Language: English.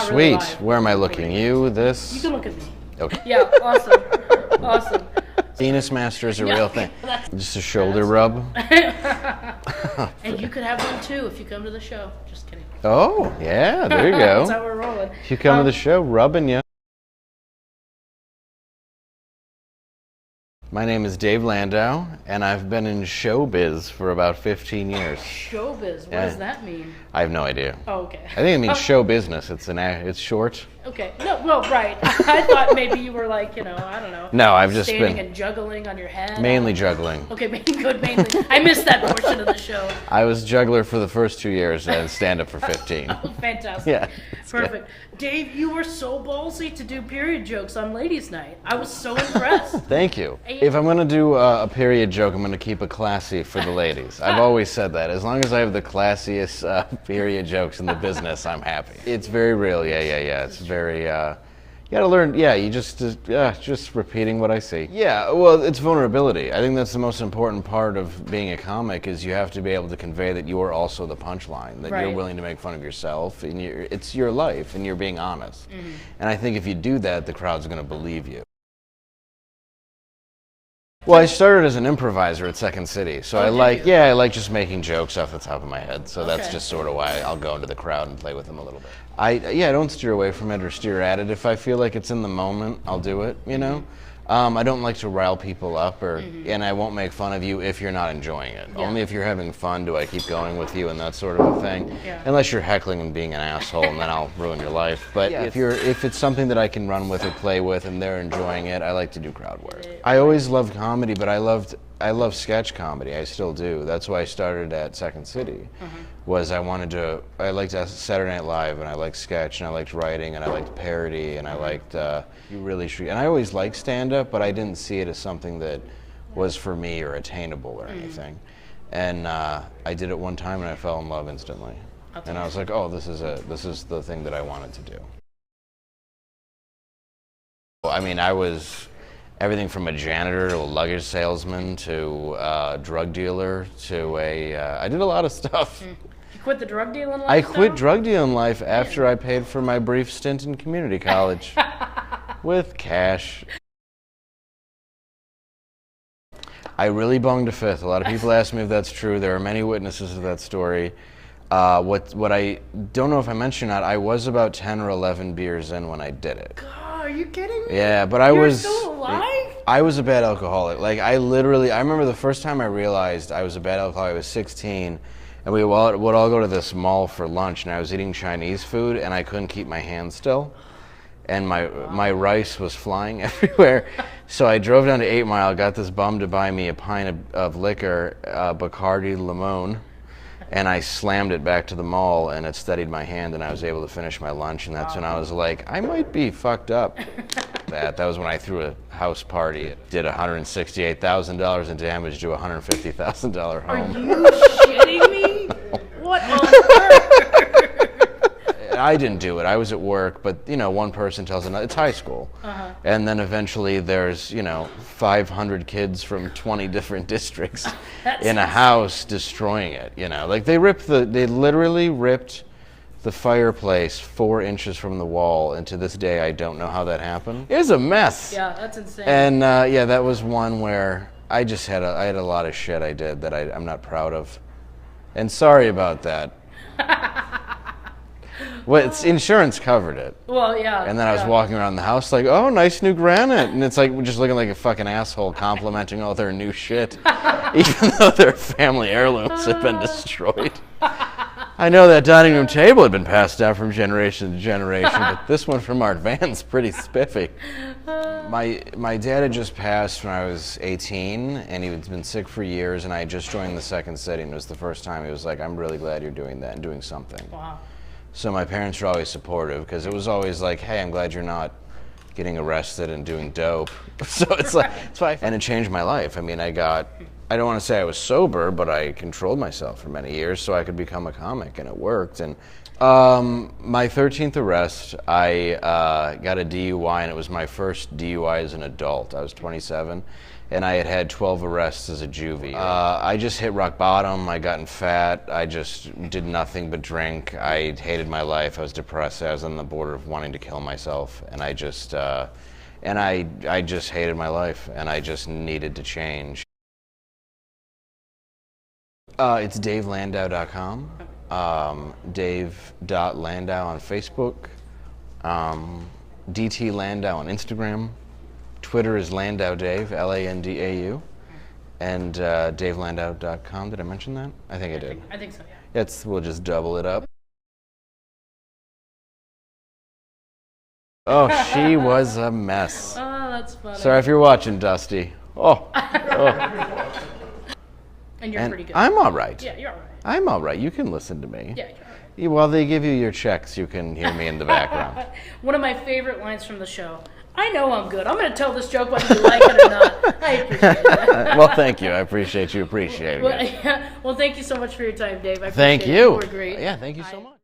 not Sweet. really live. Where am I looking? You, You this? can look at me. Okay. Yeah, awesome. Awesome. Venus Master is a Yeah, real thing. that's- Just a shoulder rub. And you could have one too if you come to the show. Just kidding. Oh, yeah, there you That's go. how we're rolling. If you come to the show, rubbing you. My name is Dave Landau, and I've been in showbiz for about 15 years. Showbiz, what does that mean? I have no idea. Oh, okay. I think it means show business. It's short. Okay. No, well, right. I thought maybe you were like, I don't know. No, I've just standing been and juggling on your head. mainly juggling. Okay, mainly. I missed that portion of the show. I was juggler for the first 2 years and stand-up for 15. Fantastic. Yeah. Perfect. Dave, you were so ballsy to do period jokes on Ladies' Night. I was so impressed. Thank you. If I'm going to do a period joke, I'm going to keep it classy for the ladies. I've always said that. As long as I have the classiest period jokes in the business, I'm happy. It's very real. Yeah. It's very... you gotta learn, you just repeating what I see. Yeah, well, it's vulnerability. I think that's the most important part of being a comic is you have to be able to convey that you are also the punchline, that you're willing to make fun of yourself, and it's your life, and you're being honest. Mm-hmm. And I think if you do that, the crowd's gonna believe you. Well, I started as an improviser at Second City, so I like just making jokes off the top of my head. So that's just sort of why I'll go into the crowd and play with them a little bit. I don't steer away from it or steer at it. If I feel like it's in the moment, I'll do it. I don't like to rile people up, and I won't make fun of you if you're not enjoying it. Yeah. Only if you're having fun do I keep going with you and that sort of a thing. Yeah. Unless you're heckling and being an asshole, and then I'll ruin your life. But if it's something that I can run with or play with and they're enjoying it, I like to do crowd work. I always loved comedy, but I love sketch comedy. I still do. That's why I started at Second City. I liked Saturday Night Live, and I liked sketch, and I liked writing, and I liked parody, and I liked and I always liked stand-up, but I didn't see it as something that was for me or attainable or anything. And I did it one time, and I fell in love instantly. And I was like, oh, this is the thing that I wanted to do. I mean, I was everything from a janitor to a luggage salesman to a drug dealer to I did a lot of stuff. You quit the drug dealing life? I quit drug dealing life after I paid for my brief stint in community college with cash. I really bunged a fifth. A lot of people ask me if that's true. There are many witnesses of that story. What I don't know if I mentioned that, I was about 10 or 11 beers in when I did it. God, are you kidding me? Yeah, but You're still alive? I was a bad alcoholic. Like, I remember the first time I realized I was a bad alcoholic, I was 16, and we would all go to this mall for lunch, and I was eating Chinese food, and I couldn't keep my hands still. And my rice was flying everywhere. So I drove down to 8 Mile, got this bum to buy me a pint of liquor, Bacardi Limon, and I slammed it back to the mall, and it steadied my hand, and I was able to finish my lunch, and that's when I was like, I might be fucked up. That was when I threw a house party. It did $168,000 in damage to a $150,000 home. Are you shitting me? What on earth? I didn't do it. I was at work, but one person tells another. It's high school, and then eventually there's 500 kids from 20 different districts in a house destroying it. Like they literally ripped the fireplace 4 inches from the wall, and to this day I don't know how that happened. It was a mess. Yeah, that's insane. And that was one where I just had a lot of shit I did that I'm not proud of, and sorry about that. Well, insurance covered it. Well, yeah. And then I was walking around the house like, oh, nice new granite. And it's like, just looking like a fucking asshole complimenting all their new shit, even though their family heirlooms had been destroyed. I know that dining room table had been passed down from generation to generation, but this one from Art Van's pretty spiffy. My dad had just passed when I was 18, and he'd been sick for years, and I had just joined the Second City, and it was the first time he was like, I'm really glad you're doing that and doing something. Wow. So my parents were always supportive, because it was always like, hey, I'm glad you're not getting arrested and doing dope. So it's like, it's why. And it changed my life. I mean, I don't want to say I was sober, but I controlled myself for many years so I could become a comic, and it worked. And my 13th arrest, I got a DUI, and it was my first DUI as an adult. I was 27. and I had had 12 arrests as a juvie. I just hit rock bottom. I gotten fat. I just did nothing but drink. I hated my life. I was depressed. I was on the border of wanting to kill myself, and I just hated my life, and I just needed to change. It's DaveLandau.com. Dave.Landau on Facebook. DT Landau on Instagram. Twitter is Landau Dave, Landau. And DaveLandau.com. Did I mention that? I think I did. I think so, yeah. We'll just double it up. Oh, she was a mess. Oh, that's funny. Sorry if you're watching, Dusty. Oh. And you're pretty good. I'm all right. Yeah, you're all right. I'm all right. You can listen to me. Yeah, you're all right. While they give you your checks, you can hear me in the background. One of my favorite lines from the show. I know I'm good. I'm going to tell this joke whether you like it or not. I appreciate that. Well, thank you. I appreciate you appreciating it. Well, thank you so much for your time, Dave. I appreciate Thank it. you. You were great. Yeah, thank you so much.